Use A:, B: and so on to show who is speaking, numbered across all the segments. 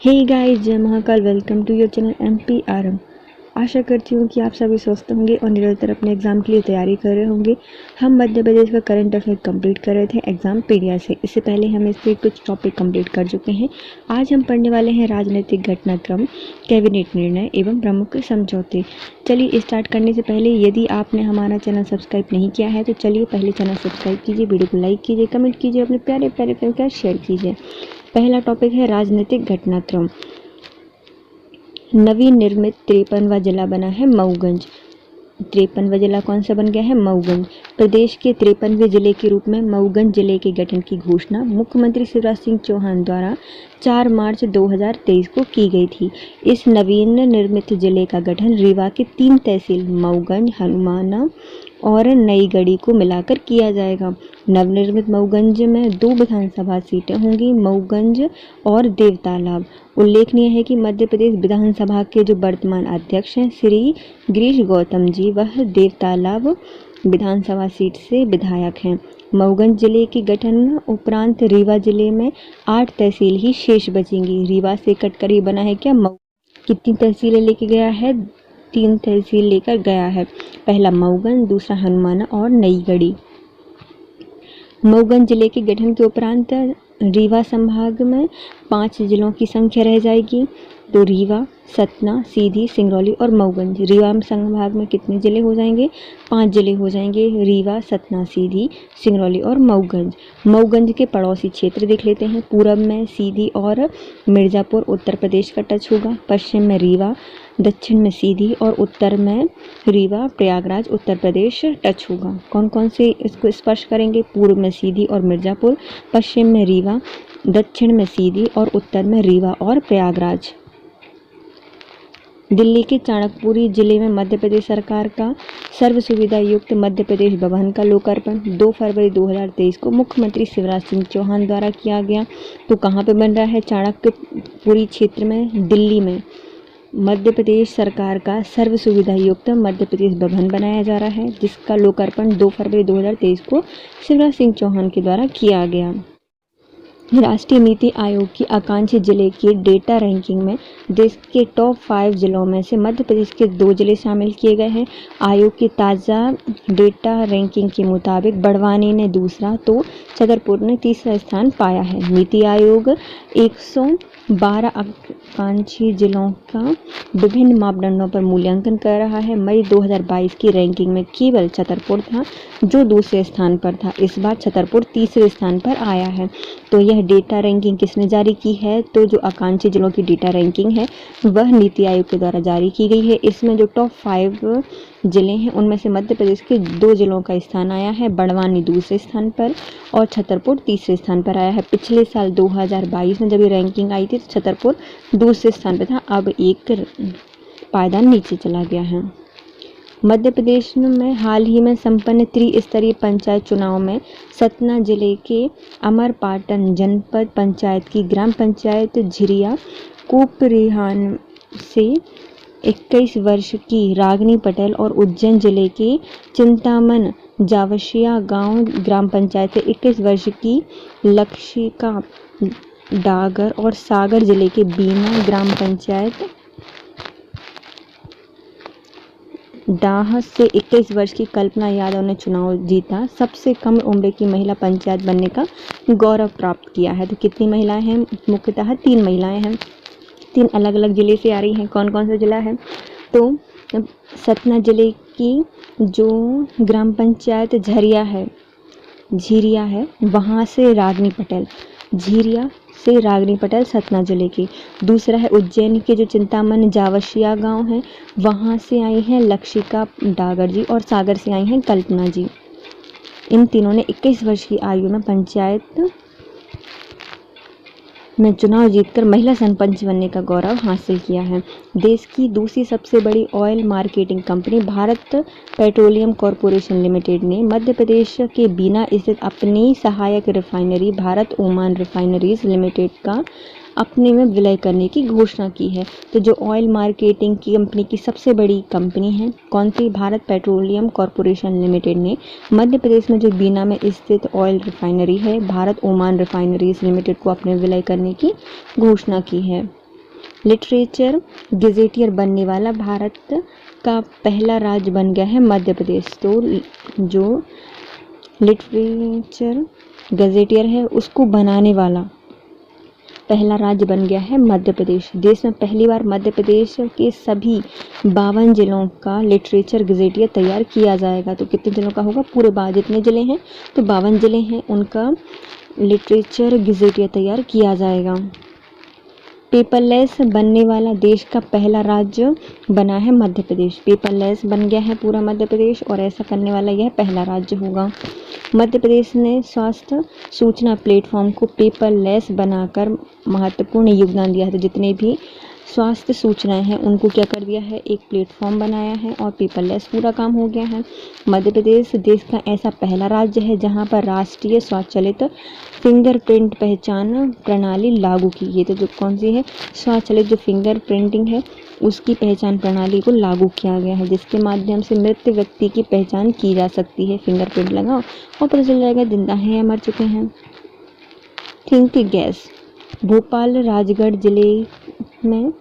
A: हे guys, जय Mahakal. Welcome to your channel MPRM। आशा करती हूँ कि आप सभी स्वस्थ होंगे और निरंतर अपने एग्ज़ाम के लिए तैयारी कर रहे होंगे। हम मध्य प्रदेश का करंट अफेयर कंप्लीट कर रहे थे एग्ज़ाम पीडिया से। इससे पहले हम इसके कुछ टॉपिक कंप्लीट कर चुके हैं। आज हम पढ़ने वाले हैं राजनीतिक घटनाक्रम, कैबिनेट निर्णय एवं प्रमुख समझौते। चलिए स्टार्ट करने से पहले यदि आपने हमारा चैनल सब्सक्राइब नहीं किया है तो चलिए पहले चैनल सब्सक्राइब कीजिए, वीडियो को लाइक कीजिए, कमेंट कीजिए, अपने प्यारे प्यारे फ्रेंड के साथ शेयर कीजिए। पहला टॉपिक है राजनीतिक घटनाक्रम। नवीन निर्मित 53वां जिला बना है मऊगंज। 53वां जिला कौन सा बन गया है? मऊगंज। प्रदेश के 53वें जिले के रूप में मऊगंज जिले के गठन की घोषणा मुख्यमंत्री शिवराज सिंह चौहान द्वारा 4 मार्च 2023 को की गई थी। इस नवीन निर्मित जिले का गठन रीवा के 3 तहसील मऊगंज, हनुमाना और नईगढ़ी को मिलाकर किया जाएगा। नवनिर्मित मऊगंज में 2 विधानसभा सीटें होंगी, मऊगंज और देवतालाब। उल्लेखनीय है कि मध्य प्रदेश विधानसभा के जो वर्तमान अध्यक्ष हैं श्री गिरीश गौतम जी, वह देवतालाब विधानसभा सीट से विधायक हैं। मऊगंज जिले के गठन उपरांत रीवा जिले में 8 तहसील ही शेष बचेंगी। रीवा से कटकर ही बना है क्या मऊ। कितनी तहसीलें लेके गया है? 3 तहसील लेकर गया है। पहला मऊगंज, दूसरा हनुमाना और नईगढ़ी। मऊगंज जिले के गठन के उपरांत रीवा संभाग में 5 जिलों की संख्या रह जाएगी। तो रीवा, सतना, सीधी, सिंगरौली और मऊगंज। रीवा संभाग में कितने जिले हो जाएंगे? 5 जिले हो जाएंगे, रीवा, सतना, सीधी, सिंगरौली और मऊगंज। मऊगंज के पड़ोसी क्षेत्र देख लेते हैं। पूरब में सीधी और मिर्ज़ापुर उत्तर प्रदेश का टच होगा, पश्चिम में रीवा, दक्षिण में सीधी और उत्तर में रीवा प्रयागराज उत्तर प्रदेश टच होगा। कौन कौन से इसको स्पर्श करेंगे? पूर्व में सीधी और मिर्ज़ापुर, पश्चिम में रीवा, दक्षिण में सीधी और उत्तर में रीवा और प्रयागराज। दिल्ली के चाणकपुरी जिले में मध्य प्रदेश सरकार का सर्व सुविधा युक्त मध्य प्रदेश भवन का लोकार्पण 2 फरवरी 2023 को मुख्यमंत्री शिवराज सिंह चौहान द्वारा किया गया। तो कहाँ पे बन रहा है? चाणक्यपुरी क्षेत्र में, दिल्ली में मध्य प्रदेश सरकार का सर्व सुविधा युक्त मध्य प्रदेश भवन बनाया जा रहा है, जिसका लोकार्पण 2 फरवरी 2023 को शिवराज सिंह चौहान के द्वारा किया गया। राष्ट्रीय नीति आयोग की आकांक्षी जिले की डेटा रैंकिंग में देश के टॉप 5 जिलों में से मध्य प्रदेश के 2 जिले शामिल किए गए हैं। आयोग की ताज़ा डेटा रैंकिंग के मुताबिक बड़वानी ने दूसरा तो छतरपुर ने तीसरा स्थान पाया है। नीति आयोग 112 आकांक्षी जिलों का विभिन्न मापदंडों पर मूल्यांकन कर रहा है। मई 2022 की रैंकिंग में केवल छतरपुर था जो दूसरे स्थान पर था। इस बार छतरपुर तीसरे स्थान पर आया है। तो यह डेटा रैंकिंग किसने जारी की है? तो जो आकांक्षी जिलों की डेटा रैंकिंग है वह नीति आयोग के द्वारा जारी की गई है। इसमें जो टॉप 5 जिले हैं उनमें से मध्य प्रदेश के 2 जिलों का स्थान आया है। बड़वानी दूसरे स्थान पर और छतरपुर तीसरे स्थान पर आया है। पिछले साल 2022 में जब ये रैंकिंग आई थी तो छतरपुर दूसरे स्थान पर था, अब एक पायदान नीचे चला गया है। मध्य प्रदेश में हाल ही में संपन्न त्रिस्तरीय पंचायत चुनाव में सतना जिले के अमरपाटन जनपद पंचायत की ग्राम पंचायत झिरिया कुपरिहान से 21 वर्ष की रागिनी पटेल और उज्जैन जिले के चिंतामन जावशिया गांव ग्राम पंचायत से 21 वर्ष की लक्षिका डागर और सागर जिले के बीना ग्राम पंचायत डाह से 21 वर्ष की कल्पना यादव ने चुनाव जीता। सबसे कम उम्र की महिला पंचायत बनने का गौरव प्राप्त किया है। तो कितनी महिलाएं हैं? मुख्यतः 3 महिलाएं हैं। 3 अलग अलग जिले से आ रही हैं। कौन कौन सा जिला है? तो सतना जिले की जो ग्राम पंचायत झिरिया है वहाँ से रागिनी पटेल, झिरिया से रागिनी पटेल सतना जिले की। दूसरा है उज्जैन के जो चिंतामन जावशिया गांव है वहाँ से आई हैं लक्षिका डागर जी और सागर से आई हैं कल्पना जी। इन तीनों ने 21 वर्ष की आयु में पंचायत में चुनाव जीतकर महिला सरपंच बनने का गौरव हासिल किया है। देश की दूसरी सबसे बड़ी oil marketing company Bharat petroleum corporation limited ने मध्य प्रदेश के बीना स्थित अपनी सहायक refinery Bharat Oman refineries limited का अपने में विलय करने की घोषणा की है। तो जो ऑयल मार्केटिंग की कंपनी की सबसे बड़ी कंपनी है कौन सी? भारत पेट्रोलियम कॉरपोरेशन लिमिटेड ने मध्य प्रदेश में जो बीना में स्थित ऑयल रिफाइनरी है भारत ओमान रिफाइनरीज लिमिटेड को अपने विलय करने की घोषणा की है। लिटरेचर गेजेटियर बनने वाला भारत का पहला राज्य बन गया है मध्य प्रदेश। तो जो लिटरेचर गजेटियर है उसको बनाने वाला पहला राज्य बन गया है मध्य प्रदेश। देश में पहली बार मध्य प्रदेश के सभी 52 जिलों का लिटरेचर गजेटियर तैयार किया जाएगा। तो कितने जिलों का होगा? पूरे जितने जिले हैं तो 52 जिले हैं, उनका लिटरेचर गजेटियर तैयार किया जाएगा। पेपरलेस बनने वाला देश का पहला राज्य बना है मध्य प्रदेश। पेपरलेस बन गया है पूरा मध्य प्रदेश और ऐसा करने वाला यह पहला राज्य होगा। मध्य प्रदेश ने स्वास्थ्य सूचना प्लेटफॉर्म को पेपरलेस बनाकर महत्वपूर्ण योगदान दिया है। तो जितने भी स्वास्थ्य सूचनाएं हैं उनको क्या कर दिया है? एक प्लेटफॉर्म बनाया है और पेपरलेस पूरा काम हो गया है। मध्य प्रदेश देश का ऐसा पहला राज्य है जहां पर राष्ट्रीय स्वचालित फिंगरप्रिंट पहचान प्रणाली लागू की। ये तो जो कौन सी है? स्वचालित जो फिंगर प्रिंटिंग है उसकी पहचान प्रणाली को लागू किया गया है, जिसके माध्यम से मृत व्यक्ति की पहचान की जा सकती है। फिंगरप्रिंट लगाओ और पता चल जाएगा जिंदा हैं या मर चुके हैं। Think gas. भोपाल राजगढ़ जिले में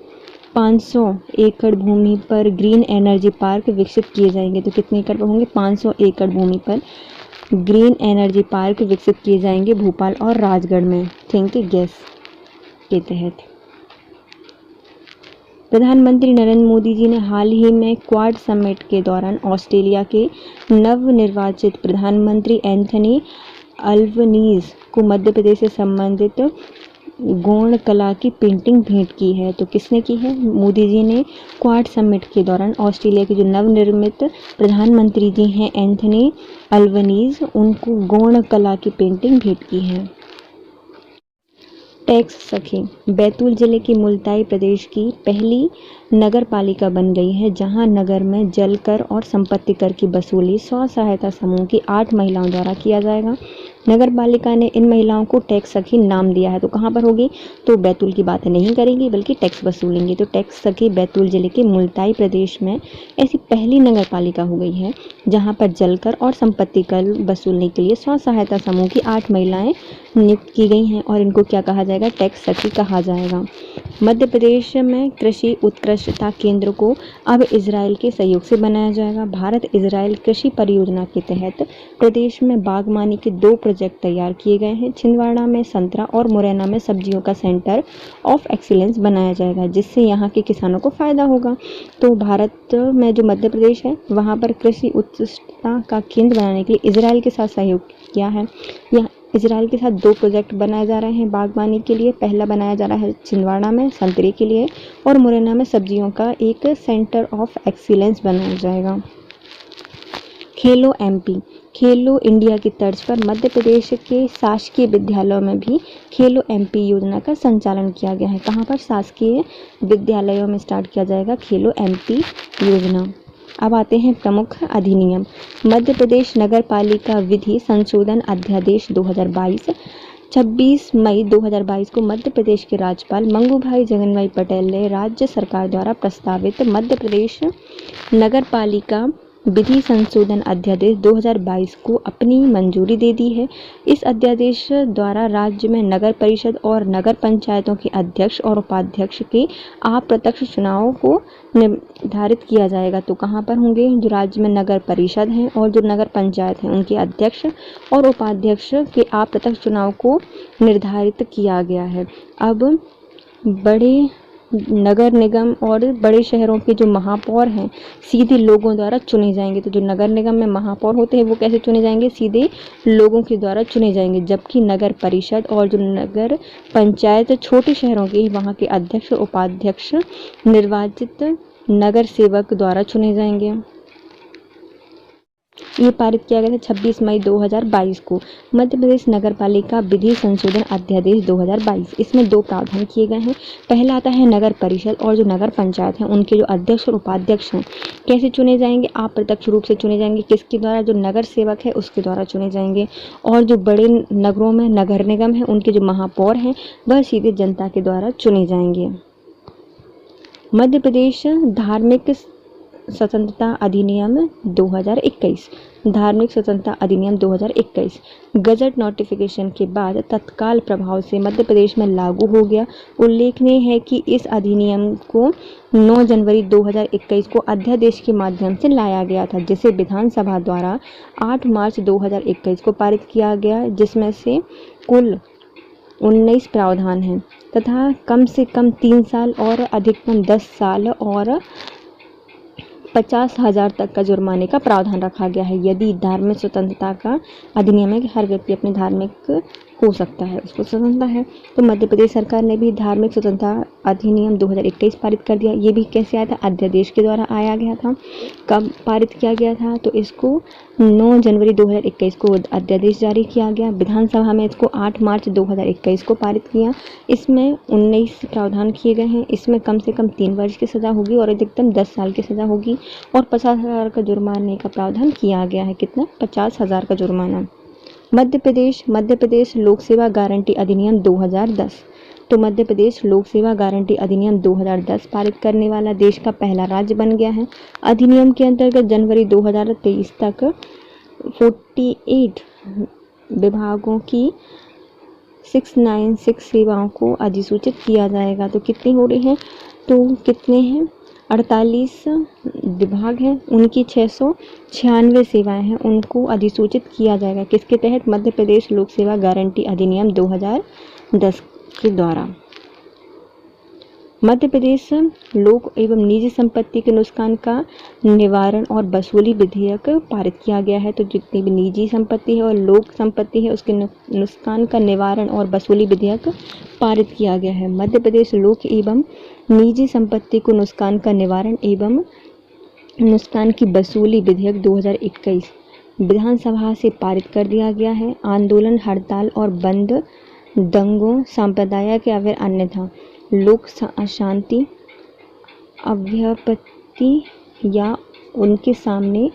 A: 500 एकड़ भूमि पर ग्रीन एनर्जी पार्क विकसित किए जाएंगे। तो कितने एकड़ पर होंगे? 500 एकड़ भूमि पर ग्रीन एनर्जी पार्क विकसित किए जाएंगे भोपाल और राजगढ़ में थिंक गैस के तहत। प्रधानमंत्री नरेंद्र मोदी जी ने हाल ही में क्वाड समिट के दौरान ऑस्ट्रेलिया के नवनिर्वाचित प्रधानमंत्री एंथनी अल्बनीज को मध्य प्रदेश से संबंधित गौण कला की पेंटिंग भेंट की है। तो किसने की है? मोदी जी ने क्वाड समिट के दौरान ऑस्ट्रेलिया के जो नवनिर्मित प्रधानमंत्री जी हैं एंथनी अल्बनीज, उनको गौण कला की पेंटिंग भेंट की है। टैक्स सखी। बैतूल जिले की मुल्ताई प्रदेश की पहली नगर पालिका बन गई है जहां नगर में जल कर और संपत्ति कर की वसूली स्व सहायता समूह की 8 महिलाओं द्वारा किया जाएगा। नगर पालिका ने इन महिलाओं को टैक्स सखी नाम दिया है। तो कहां पर होगी? तो बैतूल की बात नहीं करेंगी बल्कि टैक्स वसूलेंगी। तो टैक्स सखी बैतूल जिले के मुल्ताई प्रदेश में ऐसी पहली नगर पालिका हो गई है जहां पर जल कर और संपत्ति कर वसूलने के लिए स्व सहायता समूह की 8 महिलाएं नियुक्त की गई हैं और इनको क्या कहा जाएगा? टैक्स सखी कहा जाएगा। मध्य प्रदेश में कृषि उत्कृष्टता केंद्र को अब इजराइल के सहयोग से बनाया जाएगा। भारत इजराइल कृषि परियोजना के तहत प्रदेश में बागवानी के 2 प्रोजेक्ट तैयार किए गए हैं। छिंदवाड़ा में संतरा और मुरैना में सब्जियों का सेंटर ऑफ एक्सीलेंस बनाया जाएगा, जिससे यहाँ के किसानों को फायदा होगा। तो भारत में जो मध्य प्रदेश है वहाँ पर कृषि उत्कृष्टता का केंद्र बनाने के लिए इजराइल के साथ सहयोग किया है। यहाँ इजराइल के साथ 2 प्रोजेक्ट बनाए जा रहे हैं बागवानी के लिए। पहला बनाया जा रहा है छिंदवाड़ा में संतरे के लिए और मुरैना में सब्जियों का एक सेंटर ऑफ एक्सीलेंस बनाया जाएगा। खेलो एमपी। खेलो इंडिया की तर्ज पर मध्य प्रदेश के शासकीय विद्यालयों में भी खेलो एमपी योजना का संचालन किया गया है। कहाँ पर? शासकीय विद्यालयों में स्टार्ट किया जाएगा खेलो एमपी योजना। अब आते हैं प्रमुख अधिनियम। मध्य प्रदेश नगर पालिका विधि संशोधन अध्यादेश 2022। 26 मई 2022 को मध्य प्रदेश के राज्यपाल मंगूभाई जगनभाई पटेल ने राज्य सरकार द्वारा प्रस्तावित मध्य प्रदेश नगर पालिका विधि संशोधन अध्यादेश 2022 को अपनी मंजूरी दे दी है। इस अध्यादेश द्वारा राज्य में नगर परिषद और नगर पंचायतों के अध्यक्ष और उपाध्यक्ष के अप्रत्यक्ष चुनाव को निर्धारित किया जाएगा। तो कहाँ पर होंगे? जो राज्य में नगर परिषद हैं और जो नगर पंचायत हैं उनके अध्यक्ष और उपाध्यक्ष के अप्रत्यक्ष चुनाव को निर्धारित किया गया है। अब बड़े नगर निगम और बड़े शहरों के जो महापौर हैं सीधे लोगों द्वारा चुने जाएंगे। तो जो नगर निगम में महापौर होते हैं वो कैसे चुने जाएंगे? सीधे लोगों के द्वारा चुने जाएंगे, जबकि नगर परिषद और जो नगर पंचायत छोटे शहरों के वहाँ के अध्यक्ष और उपाध्यक्ष निर्वाचित नगर सेवक द्वारा चुने जाएंगे। ये पारित किया गया था 26 मई 2022 को मध्य प्रदेश नगर पालिका विधि संशोधन अध्यादेश 2022। इसमें 2 प्रावधान किए गए हैं। पहला आता है नगर परिषद और जो नगर पंचायत हैं उनके जो अध्यक्ष और उपाध्यक्ष हैं कैसे चुने जाएंगे? अप्रत्यक्ष रूप से चुने जाएंगे। किसके द्वारा? जो नगर सेवक है उसके द्वारा चुने जाएंगे। और जो बड़े नगरों में नगर निगम है उनके जो महापौर हैं वह सीधे जनता के द्वारा चुने जाएंगे। मध्य प्रदेश धार्मिक स्वतंत्रता अधिनियम 2021, धार्मिक स्वतंत्रता अधिनियम 2021 गजट नोटिफिकेशन के बाद तत्काल प्रभाव से मध्य प्रदेश में लागू हो गया। उल्लेखनीय है कि इस अधिनियम को 9 जनवरी 2021 को अध्यादेश के माध्यम से लाया गया था, जिसे विधानसभा द्वारा 8 मार्च 2021 को पारित किया गया, जिसमें से कुल 19 प्रावधान हैं तथा कम से कम 3 साल और अधिकतम 10 साल और 50,000 तक का जुर्माने का प्रावधान रखा गया है। यदि धार्मिक स्वतंत्रता का अधिनियम है कि हर व्यक्ति अपने धार्मिक हो सकता है, उसको स्वतंत्रता है, तो मध्य प्रदेश सरकार ने भी धार्मिक स्वतंत्रता अधिनियम 2021 पारित कर दिया। ये भी कैसे आया था? अध्यादेश के द्वारा आया गया था। कब पारित किया गया था? तो इसको 9 जनवरी 2021 को अध्यादेश जारी किया गया। विधानसभा में इसको 8 मार्च 2021 को पारित किया। इसमें 19 प्रावधान किए गए हैं। इसमें कम से कम 3 वर्ष की सज़ा होगी और अधिकतम 10 साल की सज़ा होगी और 50,000 का जुर्माने का प्रावधान किया गया है। कितना? 50,000 का जुर्माना। मध्य प्रदेश लोक सेवा गारंटी अधिनियम 2010, तो मध्य प्रदेश लोक सेवा गारंटी अधिनियम 2010 पारित करने वाला देश का पहला राज्य बन गया है। अधिनियम के अंतर्गत जनवरी 2023 तक 48 विभागों की 696 सेवाओं को अधिसूचित किया जाएगा। तो कितनी हो रही हैं? तो कितने हैं? 48 विभाग हैं, उनकी 696 सेवाएं हैं, उनको अधिसूचित किया जाएगा। किसके तहत? मध्य प्रदेश लोक सेवा गारंटी अधिनियम 2010 के द्वारा। मध्य प्रदेश लोक एवं निजी संपत्ति के नुकसान का निवारण और वसूली विधेयक पारित किया गया है। तो जितनी भी निजी संपत्ति है और लोक संपत्ति है उसके नुकसान का निवारण और वसूली विधेयक पारित किया गया है। मध्य प्रदेश लोक एवं निजी संपत्ति को नुकसान का निवारण एवं नुकसान की वसूली विधेयक 2021 विधानसभा से पारित कर दिया गया है। आंदोलन, हड़ताल और बंद, दंगों, सांप्रदायिक या फिर अन्यथा लोक अशांति, अव्यापत्ति या उनके सामने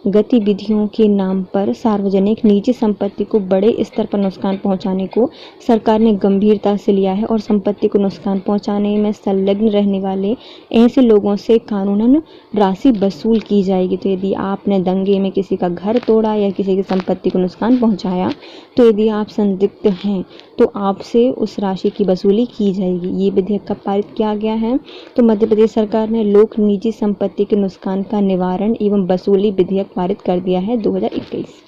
A: गतिविधियों के नाम पर सार्वजनिक निजी संपत्ति को बड़े स्तर पर नुकसान पहुंचाने को सरकार ने गंभीरता से लिया है और संपत्ति को नुकसान पहुंचाने में संलग्न रहने वाले ऐसे लोगों से कानूनन राशि वसूल की जाएगी। तो यदि आपने दंगे में किसी का घर तोड़ा या किसी की संपत्ति को नुकसान पहुंचाया, तो यदि आप संदिग्ध हैं तो आपसे उस राशि की वसूली की जाएगी। ये विधेयक कब पारित किया गया है? तो मध्य प्रदेश सरकार ने लोक निजी संपत्ति के नुकसान का निवारण एवं वसूली विधेयक पारित कर दिया है 2021।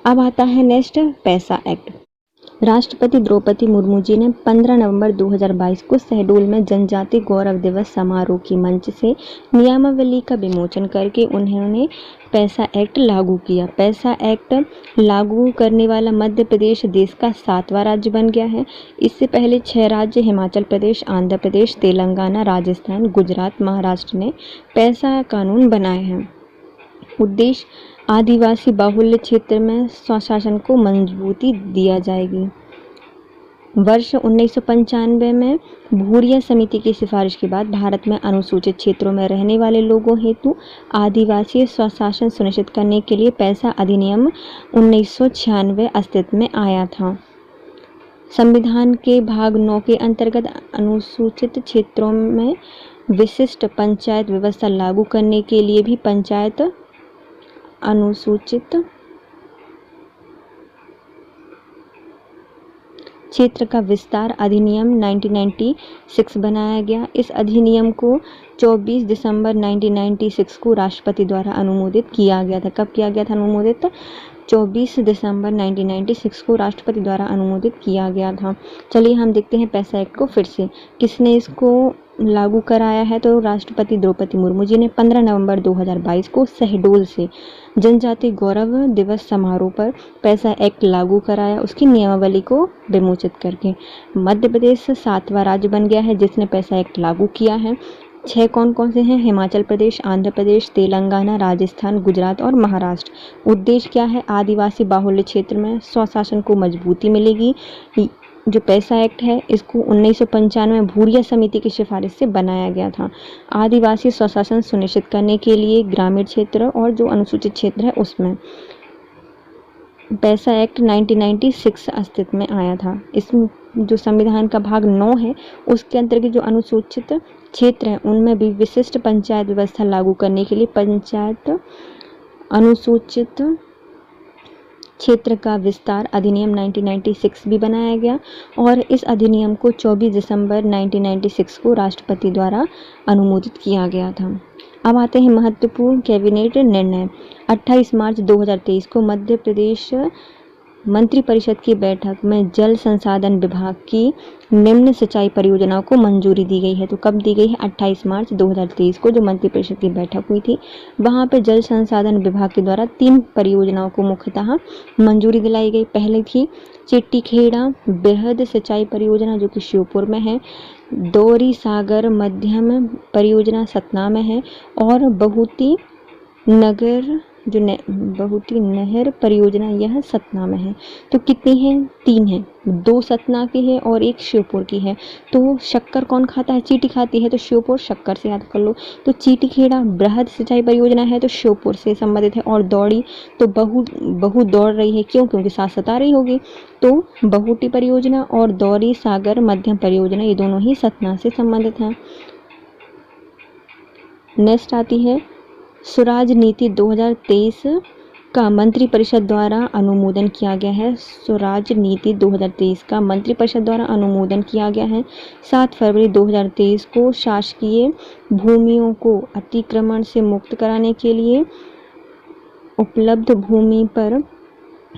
A: अब आता है नेक्स्ट पैसा एक्ट। राष्ट्रपति द्रौपदी मुर्मू जी ने 15 नवंबर 2022 को शहडोल में जनजाति गौरव दिवस समारोह की मंच से नियमावली का विमोचन करके उन्होंने पैसा एक्ट लागू किया। पैसा एक्ट लागू करने वाला मध्य प्रदेश देश का 7वां राज्य बन गया है। इससे पहले 6 राज्य हिमाचल प्रदेश, आंध्र प्रदेश, तेलंगाना, राजस्थान, गुजरात, महाराष्ट्र ने पैसा कानून बनाए हैं। उद्देश्य आदिवासी बाहुल्य क्षेत्र में स्वशासन को मजबूती दिया जाएगी। वर्ष 1995 में भूरिया समिति की सिफारिश के बाद भारत में अनुसूचित क्षेत्रों में रहने वाले लोगों हेतु आदिवासी स्वशासन सुनिश्चित करने के लिए पैसा अधिनियम 1996 अस्तित्व में आया था। संविधान के भाग 9 के अंतर्गत अनुसूचित क्षेत्रों में विशिष्ट पंचायत व्यवस्था लागू करने के लिए भी पंचायत अनुसूचित क्षेत्र का विस्तार अधिनियम 1996 बनाया गया। इस अधिनियम को 24 दिसंबर 1996 को राष्ट्रपति द्वारा अनुमोदित किया गया था। कब किया गया था अनुमोदित? 24 दिसंबर 1996 को राष्ट्रपति द्वारा अनुमोदित किया गया था। चलिए हम देखते हैं पैसा एक्ट को फिर से। किसने इसको लागू कराया है? तो राष्ट्रपति द्रौपदी मुर्मू जी ने 15 नवंबर 2022 को शहडोल से जनजाति गौरव दिवस समारोह पर पैसा एक्ट लागू कराया, उसकी नियमावली को विमोचित करके। मध्य प्रदेश 7वां राज्य बन गया है जिसने पैसा एक्ट लागू किया है। 6 कौन कौन से हैं? हिमाचल प्रदेश, आंध्र प्रदेश, तेलंगाना, राजस्थान, गुजरात और महाराष्ट्र। उद्देश्य क्या है? आदिवासी बाहुल्य क्षेत्र में स्वशासन को मजबूती मिलेगी। जो पैसा एक्ट है इसको 1995 में भूरिया समिति की सिफारिश से बनाया गया था। आदिवासी स्वशासन सुनिश्चित करने के लिए ग्रामीण क्षेत्र और जो अनुसूचित क्षेत्र है उसमें पैसा एक्ट 1996 अस्तित्व में आया था। इस जो संविधान का भाग 9 है उसके अंतर्गत जो अनुसूचित क्षेत्र हैं उनमें भी विशिष्ट पंचायत व्यवस्था लागू करने के लिए पंचायत अनुसूचित क्षेत्र का विस्तार अधिनियम 1996 भी बनाया गया और इस अधिनियम को 24 दिसंबर 1996 को राष्ट्रपति द्वारा अनुमोदित किया गया था। अब आते हैं महत्वपूर्ण कैबिनेट निर्णय। 28 मार्च 2023 को मध्य प्रदेश मंत्रिपरिषद की बैठक में जल संसाधन विभाग की निम्न सिंचाई परियोजनाओं को मंजूरी दी गई है। तो कब दी गई है? 28 मार्च 2023 को जो मंत्रिपरिषद की बैठक हुई थी वहां पे जल संसाधन विभाग के द्वारा 3 परियोजनाओं को मुख्यतः मंजूरी दिलाई गई। पहले थी चिट्टीखेड़ा बृहद सिंचाई परियोजना जो कि श्योपुर में है, दौरी सागर मध्यम परियोजना सतना में है और बहुती नहर परियोजना यह सतना में है। तो कितनी है? 3 है, 2 सतना की है और 1 श्योपुर की है। तो शक्कर कौन खाता है? चींटी खाती है, तो श्योपुर शक्कर से याद कर लो। तो चींटीखेड़ा बृहद सिंचाई परियोजना है तो श्योपुर से संबंधित है और दौड़ी तो बहु दौड़ रही है, क्यों? क्योंकि साथ सता रही होगी। तो बहुटी परियोजना और दौरी सागर मध्यम परियोजना ये दोनों ही सतना से संबंधित हैं। नेक्स्ट आती है स्वराज नीति 2023 का मंत्रिपरिषद द्वारा अनुमोदन किया गया है। स्वराज नीति 2023 का मंत्रिपरिषद द्वारा अनुमोदन किया गया है। 7 फरवरी 2023 को शासकीय भूमियों को अतिक्रमण से मुक्त कराने के लिए उपलब्ध भूमि पर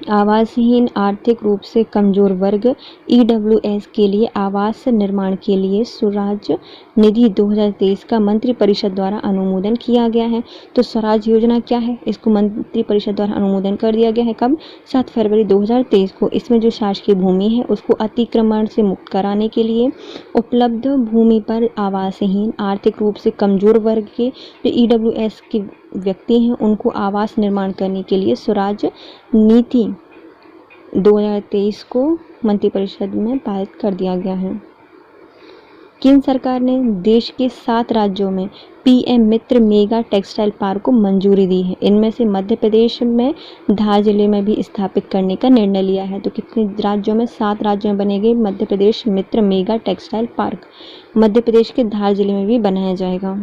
A: आवासहीन आर्थिक रूप से कमजोर वर्ग EWS के लिए आवास निर्माण के लिए स्वराज निधि 2023 का मंत्रिपरिषद द्वारा अनुमोदन किया गया है। तो स्वराज योजना क्या है? इसको मंत्रिपरिषद द्वारा अनुमोदन कर दिया गया है। कब? 7 फरवरी 2023 को। इसमें जो शासकीय भूमि है उसको अतिक्रमण से मुक्त कराने के लिए उपलब्ध भूमि पर आवासहीन आर्थिक रूप से कमजोर वर्ग के जो EWS के व्यक्ति हैं उनको आवास निर्माण करने के लिए स्वराज नीति 2023 को मंत्रिपरिषद में पारित कर दिया गया है। केंद्र सरकार ने देश के 7 राज्यों में PM मित्र मेगा टेक्सटाइल पार्क को मंजूरी दी है। इनमें से मध्य प्रदेश में धार जिले में भी स्थापित करने का निर्णय लिया है। तो कितने राज्यों में? 7 राज्यों में बनेगी मध्य प्रदेश मित्र mega textile park. Madhya Pradesh के धार जिले में भी बनाया जाएगा।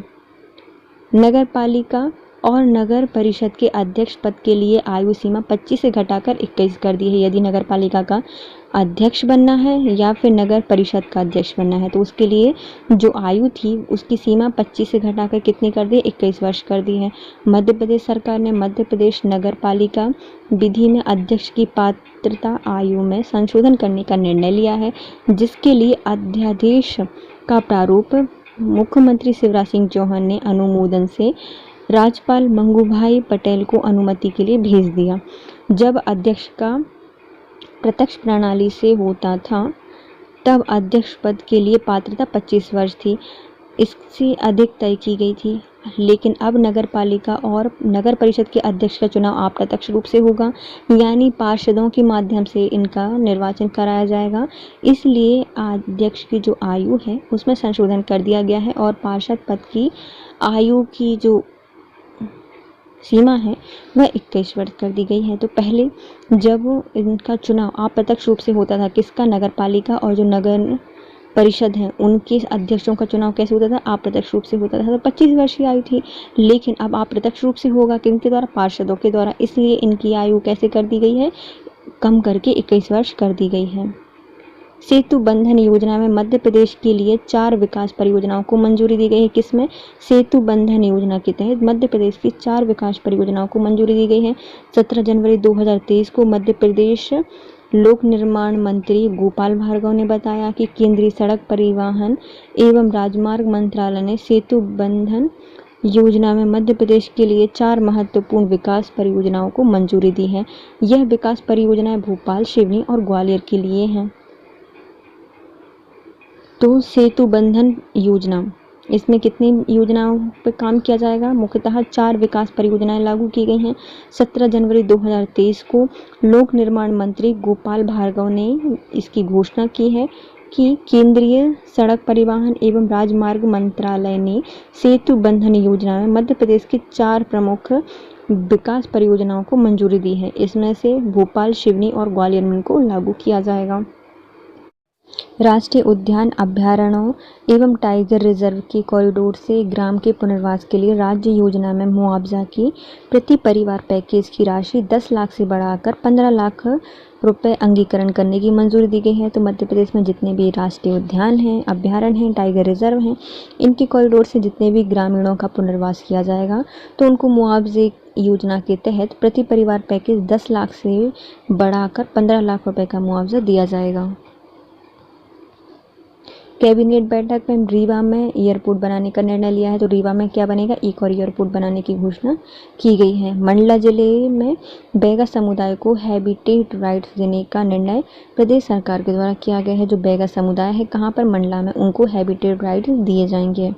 A: नगर पालिका और नगर परिषद के अध्यक्ष पद के लिए आयु सीमा 25 से घटाकर 21 कर दी है। यदि नगर पालिका का अध्यक्ष बनना है या फिर नगर परिषद का अध्यक्ष बनना है तो उसके लिए जो आयु थी उसकी सीमा 25 से घटाकर कितनी कर दी? 21 वर्ष कर दी है। मध्य प्रदेश सरकार ने मध्य प्रदेश नगर पालिका विधि में अध्यक्ष की पात्रता आयु में संशोधन करने का निर्णय लिया है, जिसके लिए अध्यादेश का प्रारूप मुख्यमंत्री शिवराज सिंह चौहान ने अनुमोदन से राज्यपाल मंगूभाई पटेल को अनुमति के लिए भेज दिया। जब अध्यक्ष का प्रत्यक्ष प्रणाली से होता था तब अध्यक्ष पद के लिए पात्रता 25 वर्ष थी, इससे अधिक तय की गई थी। लेकिन अब नगर पालिका और नगर परिषद के अध्यक्ष का चुनाव अप्रत्यक्ष रूप से होगा, यानी पार्षदों के माध्यम से इनका निर्वाचन कराया जाएगा। इसलिए अध्यक्ष की जो आयु है उसमें संशोधन कर दिया गया है और पार्षद पद की आयु की जो सीमा है वह 21 वर्ष कर दी गई है। तो पहले जब इनका चुनाव अप्रत्यक्ष रूप से होता था, किसका? नगर पालिका और जो नगर परिषद हैं उनके अध्यक्षों का चुनाव कैसे होता था? अप्रत्यक्ष रूप से होता था। तो 25 वर्ष की आयु थी, लेकिन अब अप्रत्यक्ष रूप से होगा किनके द्वारा? पार्षदों के द्वारा। इसलिए इनकी आयु कैसे कर दी गई है? कम करके 21 वर्ष कर दी गई है। सेतु बंधन योजना में मध्य प्रदेश के लिए 4 विकास परियोजनाओं को मंजूरी दी गई है। किसमें? सेतु बंधन योजना के तहत मध्य प्रदेश की 4 विकास परियोजनाओं को मंजूरी दी गई है। 17 जनवरी 2023 को मध्य प्रदेश लोक निर्माण मंत्री गोपाल भार्गव ने बताया कि केंद्रीय सड़क परिवहन एवं राजमार्ग मंत्रालय ने सेतु बंधन योजना में मध्य प्रदेश के लिए 4 महत्वपूर्ण विकास परियोजनाओं को मंजूरी दी है। यह विकास परियोजनाएं भोपाल, सिवनी और ग्वालियर के लिए हैं। तो सेतु बंधन योजना, इसमें कितनी योजनाओं पर काम किया जाएगा? मुख्यतः 4 विकास परियोजनाएं लागू की गई हैं। 17 जनवरी 2023 को लोक निर्माण मंत्री गोपाल भार्गव ने इसकी घोषणा की है कि केंद्रीय सड़क परिवहन एवं राजमार्ग मंत्रालय ने सेतु बंधन योजना में मध्य प्रदेश की 4 प्रमुख विकास परियोजनाओं को मंजूरी दी है। इसमें से भोपाल, सिवनी और ग्वालियर में इनको लागू किया जाएगा। राष्ट्रीय उद्यान, अभयारण्यों एवं टाइगर रिजर्व के कॉरिडोर से ग्राम के पुनर्वास के लिए राज्य योजना में मुआवजा की प्रति परिवार पैकेज की राशि 10 लाख से बढ़ाकर 15 लाख रुपए अंगीकरण करने की मंजूरी दी गई है। तो मध्य प्रदेश में जितने भी राष्ट्रीय उद्यान हैं, अभयारण्य हैं, टाइगर रिजर्व हैं, इनके कॉरिडोर से जितने भी ग्रामीणों का पुनर्वास किया जाएगा तो उनको मुआवजे योजना के तहत प्रति परिवार पैकेज 10 लाख से बढ़ाकर 15 लाख रुपए का मुआवजा दिया जाएगा। कैबिनेट बैठक में रीवा में एयरपोर्ट बनाने का निर्णय लिया है। तो रीवा में क्या बनेगा, एक और एयरपोर्ट बनाने की घोषणा की गई है। मंडला जिले में बैगा समुदाय को हैबिटेट राइट्स देने का निर्णय प्रदेश सरकार के द्वारा किया गया है। जो बैगा समुदाय है कहाँ पर, मंडला में, उनको हैबिटेट राइट्स दिए जाएंगे।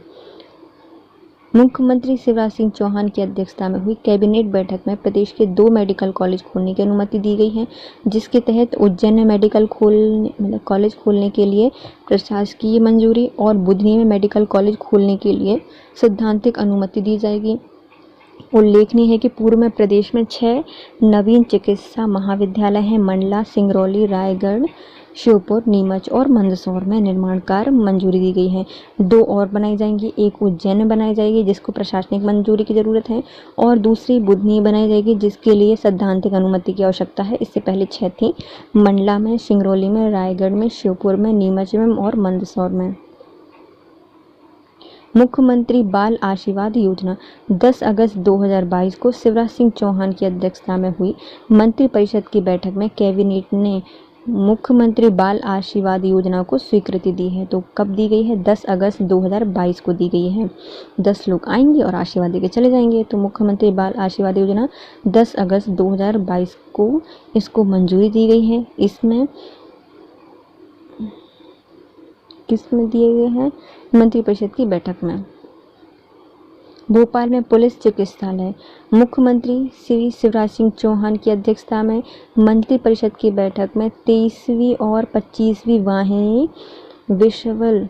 A: मुख्यमंत्री शिवराज सिंह चौहान की अध्यक्षता में हुई कैबिनेट बैठक में प्रदेश के 2 मेडिकल कॉलेज खोलने की अनुमति दी गई है, जिसके तहत उज्जैन में मेडिकल कॉलेज खोलने के लिए प्रशासकीय मंजूरी और बुधनी में मेडिकल कॉलेज खोलने के लिए सैद्धांतिक अनुमति दी जाएगी। उल्लेखनीय है कि पूर्व में प्रदेश में 6 नवीन चिकित्सा महाविद्यालय हैं। मंडला, सिंगरौली, रायगढ़, श्योपुर, नीमच और मंदसौर में निर्माण कार्य मंजूरी दी गई है। 2 और बनाई जाएंगी, एक उज्जैन में बनाई जाएगी जिसको प्रशासनिक मंजूरी की जरूरत है और दूसरी बुधनी बनाई जाएगी जिसके लिए सैद्धांतिक अनुमति की आवश्यकता है। इससे पहले 6 थी, मंडला में, सिंगरौली में, रायगढ़ में, श्योपुर में, नीमच में और मंदसौर में। मुख्यमंत्री बाल आशीर्वाद योजना 10 अगस्त 2022 को शिवराज सिंह चौहान की अध्यक्षता में हुई मंत्रिपरिषद की बैठक में कैबिनेट ने मुख्यमंत्री बाल आशीर्वाद योजना को स्वीकृति दी है। तो कब दी गई है, 10 अगस्त 2022 को दी गई है। 10 लोग आएंगे और आशीर्वाद देके चले जाएंगे। तो मुख्यमंत्री बाल आशीर्वाद योजना 10 अगस्त 2022 को इसको मंजूरी दी गई है। इसमें किसमें दिए गए हैं, मंत्रिपरिषद की बैठक में। भोपाल में पुलिस चिकित्सालय, मुख्यमंत्री श्री शिवराज सिंह चौहान की अध्यक्षता में मंत्रिपरिषद की बैठक में 23वीं और 25वीं वाहिनी विश्वल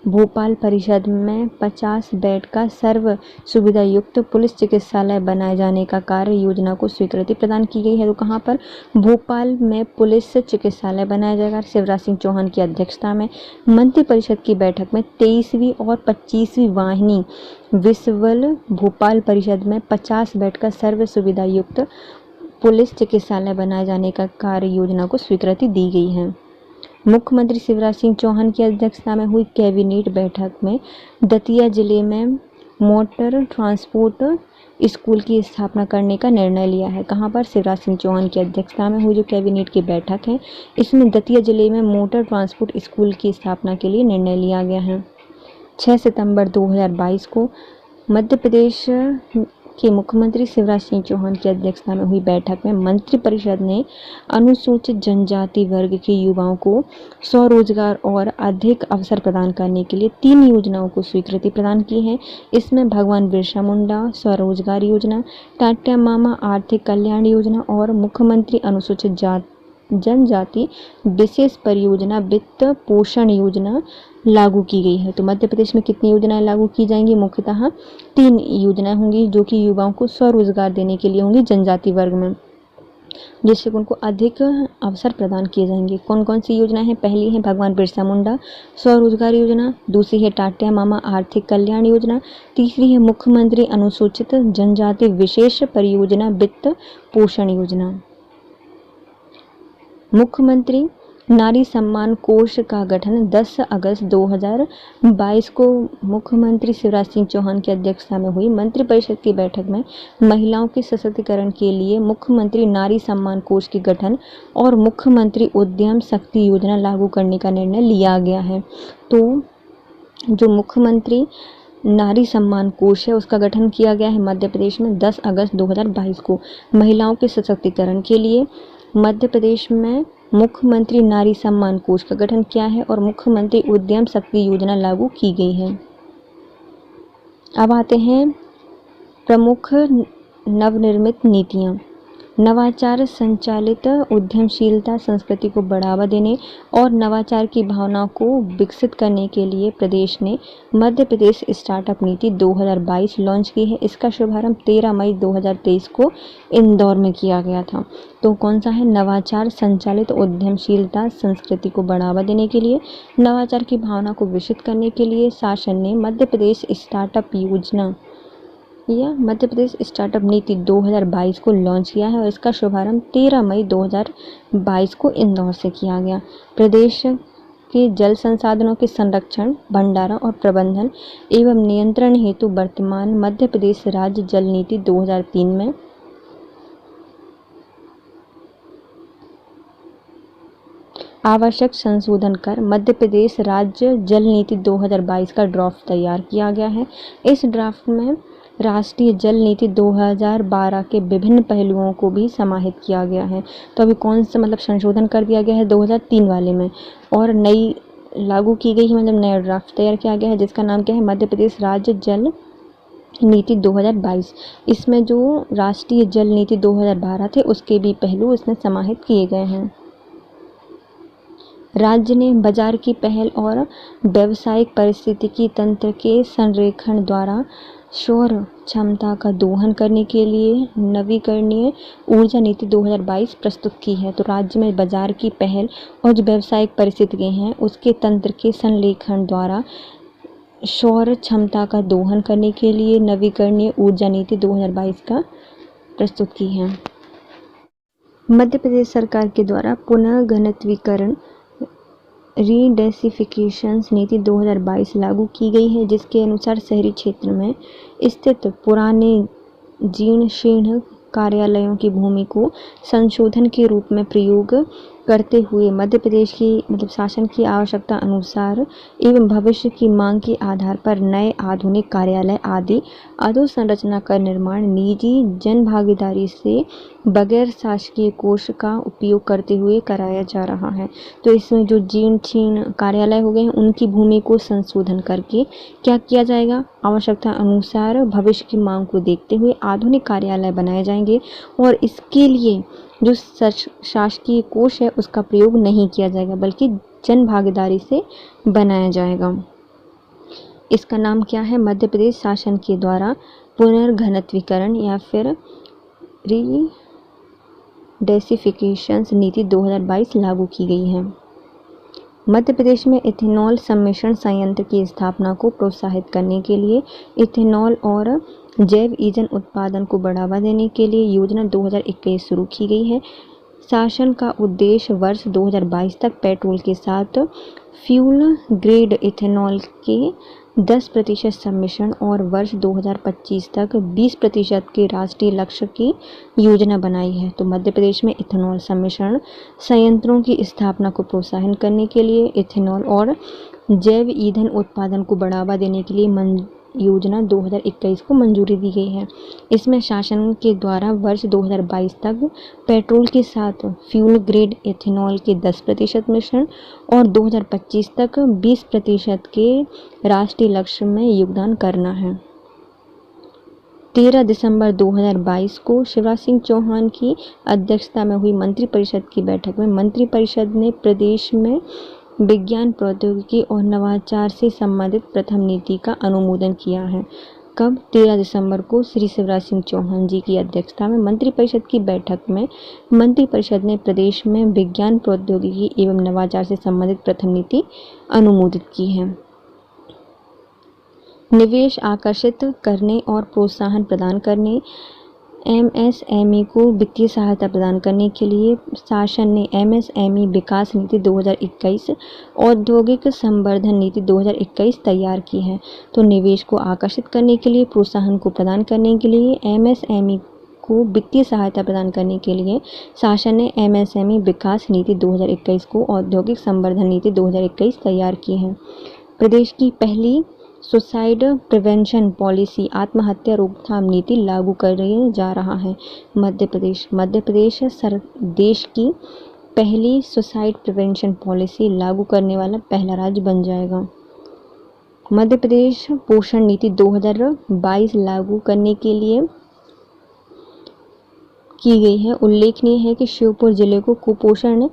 A: भोपाल परिषद में 50 बेड का सर्व सुविधा युक्त पुलिस चिकित्सालय बनाए जाने का कार्य योजना को स्वीकृति प्रदान की गई है। तो कहाँ पर, भोपाल में पुलिस चिकित्सालय बनाया जाएगा। शिवराज सिंह चौहान की अध्यक्षता में मंत्रिपरिषद की बैठक में 23वीं और 25वीं वाहिनी विश्वल भोपाल परिषद में 50 बेड का सर्व सुविधा युक्त पुलिस चिकित्सालय बनाए जाने का कार्य योजना को स्वीकृति दी गई है। मुख्यमंत्री शिवराज सिंह चौहान की अध्यक्षता में हुई कैबिनेट बैठक में दतिया जिले में मोटर ट्रांसपोर्ट स्कूल की स्थापना करने का निर्णय लिया है। कहाँ पर, शिवराज सिंह चौहान की अध्यक्षता में हुई जो कैबिनेट की बैठक है, इसमें दतिया जिले में मोटर ट्रांसपोर्ट स्कूल की स्थापना के लिए निर्णय लिया गया है। 6 सितंबर 2022 को मध्य प्रदेश के मुख्यमंत्री शिवराज सिंह चौहान की अध्यक्षता में हुई बैठक में मंत्रिपरिषद ने अनुसूचित जनजाति वर्ग के युवाओं को स्वरोजगार और अधिक अवसर प्रदान करने के लिए 3 योजनाओं को स्वीकृति प्रदान की है। इसमें भगवान बिरसा मुंडा स्वरोजगार योजना, टाटिया मामा आर्थिक कल्याण योजना और मुख्यमंत्री अनुसूचित जनजाति विशेष परियोजना वित्त पोषण योजना लागू की गई है। तो मध्य प्रदेश में कितनी योजनाएं लागू की जाएंगी, मुख्यतः 3 योजनाएं होंगी जो कि युवाओं को स्वरोजगार देने के लिए होंगी जनजाति वर्ग में, जिससे उनको अधिक अवसर प्रदान किए जाएंगे। कौन कौन सी योजना है, पहली है भगवान बिरसा मुंडा स्वरोजगार योजना, दूसरी है टाटिया मामा आर्थिक कल्याण योजना, तीसरी है मुख्यमंत्री अनुसूचित जनजाति विशेष परियोजना वित्त पोषण योजना। मुख्यमंत्री नारी सम्मान कोष का गठन 10 अगस्त 2022 को मुख्यमंत्री शिवराज सिंह चौहान की अध्यक्षता में हुई मंत्रिपरिषद की बैठक में महिलाओं के सशक्तिकरण के लिए मुख्यमंत्री नारी सम्मान कोष के गठन और मुख्यमंत्री उद्यम शक्ति योजना लागू करने का निर्णय लिया गया है। तो जो मुख्यमंत्री नारी सम्मान कोष है उसका गठन किया गया है मध्य प्रदेश में 10 अगस्त 2022 को महिलाओं के सशक्तिकरण के लिए। मध्य प्रदेश में मुख्यमंत्री नारी सम्मान कोष का गठन किया है और मुख्यमंत्री उद्यम शक्ति योजना लागू की गई है। अब आते हैं प्रमुख नवनिर्मित नीतियाँ। नवाचार संचालित उद्यमशीलता संस्कृति को बढ़ावा देने और नवाचार की भावना को विकसित करने के लिए प्रदेश ने मध्य प्रदेश स्टार्टअप नीति 2022 लॉन्च की है। इसका शुभारंभ 13 मई 2023 को इंदौर में किया गया था। तो कौन सा है? नवाचार संचालित उद्यमशीलता संस्कृति को बढ़ावा देने के लिए, नवाचार की भावना को विकसित करने के लिए शासन ने मध्य प्रदेश स्टार्टअप योजना या मध्य प्रदेश स्टार्टअप नीति 2022 को लॉन्च किया है और इसका शुभारंभ 13 मई 2022 को इंदौर से किया गया। प्रदेश के जल संसाधनों के संरक्षण, भंडारण और प्रबंधन एवं नियंत्रण हेतु वर्तमान मध्य प्रदेश राज्य जल नीति 2003 में आवश्यक संशोधन कर मध्य प्रदेश राज्य जल नीति 2022 का ड्राफ्ट तैयार किया गया है। इस ड्राफ्ट में राष्ट्रीय जल नीति 2012 के विभिन्न पहलुओं को भी समाहित किया गया है। तो अभी कौन सा संशोधन कर दिया गया है 2003 वाले में, और नई लागू की गई है, नया ड्राफ्ट तैयार किया गया है जिसका नाम क्या है? मध्य प्रदेश राज्य जल नीति 2022। इसमें जो राष्ट्रीय जल नीति 2012 थे उसके भी पहलू इसमें समाहित किए गए हैं। राज्य ने बाजार की पहल और व्यावसायिक पारिस्थितिकी तंत्र के संरेखण द्वारा सौर क्षमता का दोहन करने के लिए नवीकरणीय ऊर्जा नीति 2022 प्रस्तुत की है। तो राज्य में बाजार की पहल और जो व्यावसायिक परिस्थितियाँ हैं उसके तंत्र के संरेखण द्वारा सौर क्षमता का दोहन करने के लिए नवीकरणीय ऊर्जा नीति 2022 का प्रस्तुत की है। मध्य प्रदेश सरकार के द्वारा पुनः घनत्वीकरण रीडेसिफिकेशन नीति 2022 लागू की गई है, जिसके अनुसार शहरी क्षेत्र में स्थित पुराने जीर्ण शीर्ण कार्यालयों की भूमि को संशोधन के रूप में प्रयोग करते हुए मध्य प्रदेश की शासन की आवश्यकता अनुसार एवं भविष्य की मांग के आधार पर नए आधुनिक कार्यालय आदि अधोसंरचना का निर्माण निजी जन भागीदारी से बगैर शासकीय कोष का उपयोग करते हुए कराया जा रहा है। तो इसमें जो जीर्ण शीर्ण कार्यालय हो गए हैं उनकी भूमि को संशोधन करके क्या किया जाएगा? आवश्यकता अनुसार भविष्य की मांग को देखते हुए आधुनिक कार्यालय बनाए जाएंगे और इसके लिए जो शासकीय कोष है उसका प्रयोग नहीं किया जाएगा बल्कि जन भागीदारी से बनाया जाएगा। इसका नाम क्या है? मध्य प्रदेश शासन के द्वारा पुनर्घनत्वीकरण या फिर रीडेसिफिकेशन नीति 2022 लागू की गई है। मध्य प्रदेश में इथेनॉल सम्मिश्रण संयंत्र की स्थापना को प्रोत्साहित करने के लिए इथेनॉल और जैव ईंधन उत्पादन को बढ़ावा देने के लिए योजना 2021 शुरू की गई है। शासन का उद्देश्य वर्ष 2022 तक पेट्रोल के साथ फ्यूल ग्रेड इथेनॉल के 10% सम्मिश्रण और वर्ष 2025 तक 20% के राष्ट्रीय लक्ष्य की योजना बनाई है। तो मध्य प्रदेश में इथेनॉल सम्मिश्रण संयंत्रों की स्थापना को प्रोत्साहन करने के लिए इथेनॉल और जैव ईंधन उत्पादन को बढ़ावा देने के लिए योजना 2021 को मंजूरी दी गई है। इसमें शासन के द्वारा वर्ष 2022 तक पेट्रोल के साथ फ्यूल ग्रेड इथेनॉल के 10% मिश्रण और 2025 तक 20% के राष्ट्रीय लक्ष्य में योगदान करना है। 13 दिसंबर 2022 को शिवराज सिंह चौहान की अध्यक्षता में हुई मंत्रिपरिषद की बैठक में मंत्रिपरिषद ने प्रदेश में विज्ञान प्रौद्योगिकी और नवाचार से संबंधित प्रथम नीति का अनुमोदन किया है। कब? 13 दिसंबर को श्री शिवराज सिंह चौहान जी की अध्यक्षता में मंत्रिपरिषद की बैठक में मंत्रिपरिषद ने प्रदेश में विज्ञान प्रौद्योगिकी एवं नवाचार से संबंधित प्रथम नीति अनुमोदित की है। निवेश आकर्षित करने और प्रोत्साहन प्रदान करने, एमएसएमई को वित्तीय सहायता प्रदान करने के लिए शासन ने एमएसएमई विकास नीति 2021 औद्योगिक संवर्धन नीति 2021 तैयार की है। तो निवेश को आकर्षित करने के लिए, प्रोत्साहन को प्रदान करने के लिए, एमएसएमई को वित्तीय सहायता प्रदान करने के लिए शासन ने एमएसएमई विकास नीति 2021 को औद्योगिक संवर्धन नीति 2021 तैयार की है। प्रदेश की पहली सुसाइड प्रिवेंशन पॉलिसी आत्महत्या रोकथाम नीति लागू करने जा रहा है मध्य प्रदेश। देश की पहली सुसाइड प्रिवेंशन पॉलिसी लागू करने वाला पहला राज्य बन जाएगा। मध्य प्रदेश पोषण नीति 2022 लागू करने के लिए की गई है। उल्लेखनीय है कि श्योपुर जिले को कुपोषण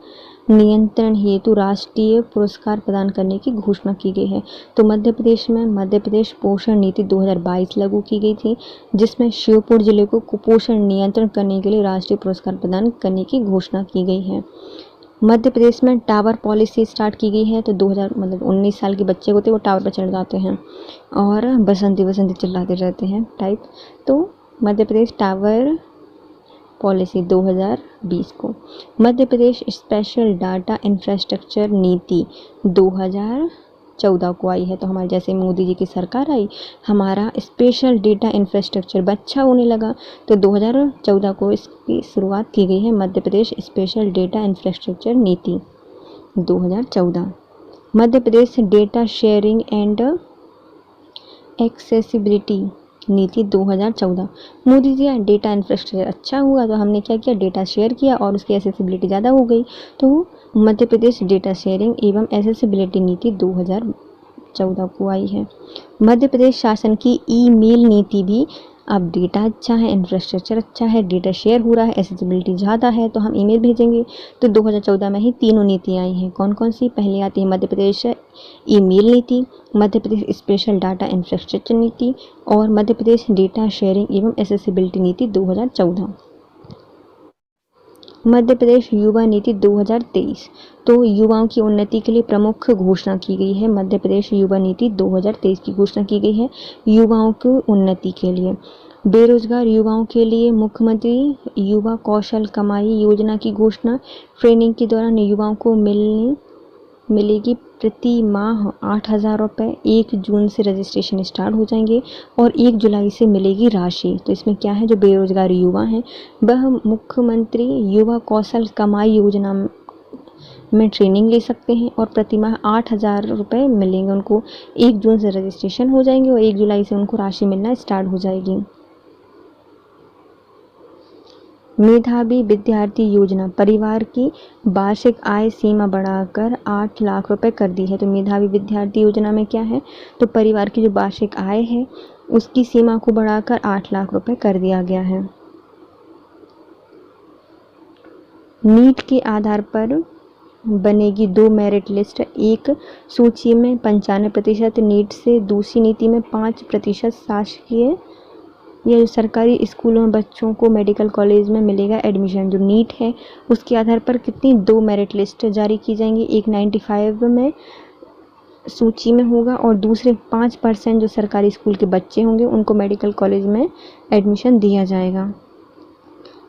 A: नियंत्रण हेतु राष्ट्रीय पुरस्कार प्रदान करने की घोषणा की गई है। तो मध्य प्रदेश में मध्य प्रदेश पोषण नीति 2022 लागू की गई थी, जिसमें श्योपुर जिले को कुपोषण नियंत्रण करने के लिए राष्ट्रीय पुरस्कार प्रदान करने की घोषणा की गई है। मध्य प्रदेश में टावर पॉलिसी स्टार्ट की गई है। तो 19 साल के बच्चे होते हैं वो टावर पर चढ़ जाते हैं और बसंती बसंती चिल्लाते रहते हैं टाइप। तो मध्य प्रदेश टावर पॉलिसी 2020 को। Madhya Pradesh special data infrastructure नीति 2014 को आई है। तो हमारे जैसे मोदी जी की सरकार आई, हमारा स्पेशल डेटा इंफ्रास्ट्रक्चर अच्छा होने लगा, तो 2014 को इसकी शुरुआत की गई है। Madhya Pradesh special data infrastructure नीति 2014। Madhya Pradesh data sharing and accessibility नीति 2014। मोदी जी डेटा इंफ्रास्ट्रक्चर अच्छा हुआ तो हमने क्या किया, डेटा शेयर किया और उसकी एक्सेसिबिलिटी ज़्यादा हो गई। तो मध्य प्रदेश डेटा शेयरिंग एवं एक्सेसिबिलिटी नीति 2014 को आई है। मध्य प्रदेश शासन की ईमेल नीति भी, अब डेटा अच्छा है, इंफ्रास्ट्रक्चर अच्छा है, डेटा शेयर हो रहा है, एक्सेसिबिलिटी ज़्यादा है, तो हम ईमेल भेजेंगे। तो 2014 में ही तीनों नीतियाँ आई हैं। कौन कौन सी? पहले आती है मध्य प्रदेश ईमेल नीति, Madhya Pradesh special data infrastructure नीति और मध्य प्रदेश डेटा शेयरिंग एवं एक्सेसिबिलिटी नीति 2014। मध्य प्रदेश युवा नीति 2023। तो युवाओं की उन्नति के लिए प्रमुख घोषणा की गई है। मध्य प्रदेश युवा नीति 2023 की घोषणा की गई है युवाओं की उन्नति के लिए। बेरोजगार युवाओं के लिए मुख्यमंत्री युवा कौशल कमाई योजना की घोषणा। ट्रेनिंग के दौरान युवाओं को मिलेगी प्रति माह 8,000 रुपये। 1 जून से रजिस्ट्रेशन स्टार्ट हो जाएंगे और 1 जुलाई से मिलेगी राशि। तो इसमें क्या है, जो बेरोजगार युवा हैं वह मुख्यमंत्री युवा कौशल कमाई योजना में ट्रेनिंग ले सकते हैं और प्रति माह 8,000 रुपये मिलेंगे उनको। 1 जून से रजिस्ट्रेशन हो जाएंगे और 1 जुलाई से उनको राशि मिलना स्टार्ट हो जाएगी। मेधावी विद्यार्थी योजना, परिवार की वार्षिक आय सीमा बढ़ाकर 8 लाख रुपए कर दी है। तो मेधावी विद्यार्थी योजना में क्या है, तो परिवार की जो वार्षिक आय है उसकी सीमा को बढ़ाकर 8 लाख रुपए कर दिया गया है। नीट के आधार पर बनेगी 2 मेरिट लिस्ट। एक सूची में 95% नीट से, दूसरी नीति में 5% शासकीय या जो सरकारी स्कूलों में बच्चों को मेडिकल कॉलेज में मिलेगा एडमिशन। जो नीट है उसके आधार पर कितनी 2 मेरिट लिस्ट जारी की जाएंगी। एक 95 में सूची में होगा और दूसरे 5% जो सरकारी स्कूल के बच्चे होंगे उनको मेडिकल कॉलेज में एडमिशन दिया जाएगा।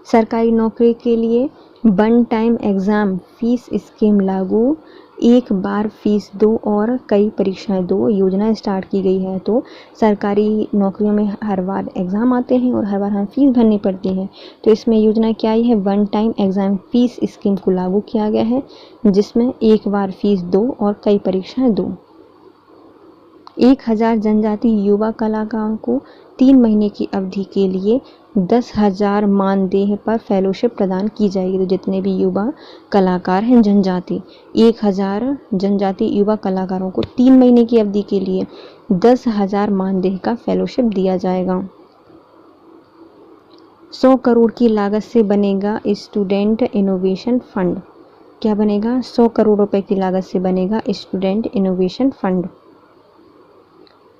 A: सरकारी नौकरी के लिए 1 टाइम एग्ज़ाम फीस स्कीम लागू। एक बार फीस दो और कई परीक्षाएं दो योजना स्टार्ट की गई है। तो सरकारी नौकरियों में हर बार एग्ज़ाम आते हैं और हर बार हमें फीस भरनी पड़ती है। तो इसमें योजना क्या आई है, 1 टाइम एग्ज़ाम फीस स्कीम को लागू किया गया है, जिसमें एक बार फीस दो और कई परीक्षाएं दो। 1000 जनजातीय युवा कलाकारों को 3 महीने की अवधि के लिए 10,000 मानदेय पर फेलोशिप प्रदान की जाएगी। तो जितने भी युवा कलाकार हैं जनजाति, 1000 जनजातीय युवा कलाकारों को 3 महीने की अवधि के लिए 10,000 मानदेय का फेलोशिप दिया जाएगा। 100 करोड़ की लागत से बनेगा स्टूडेंट इनोवेशन फंड। क्या बनेगा, 100 करोड़ रुपए की लागत से बनेगा स्टूडेंट इनोवेशन फंड।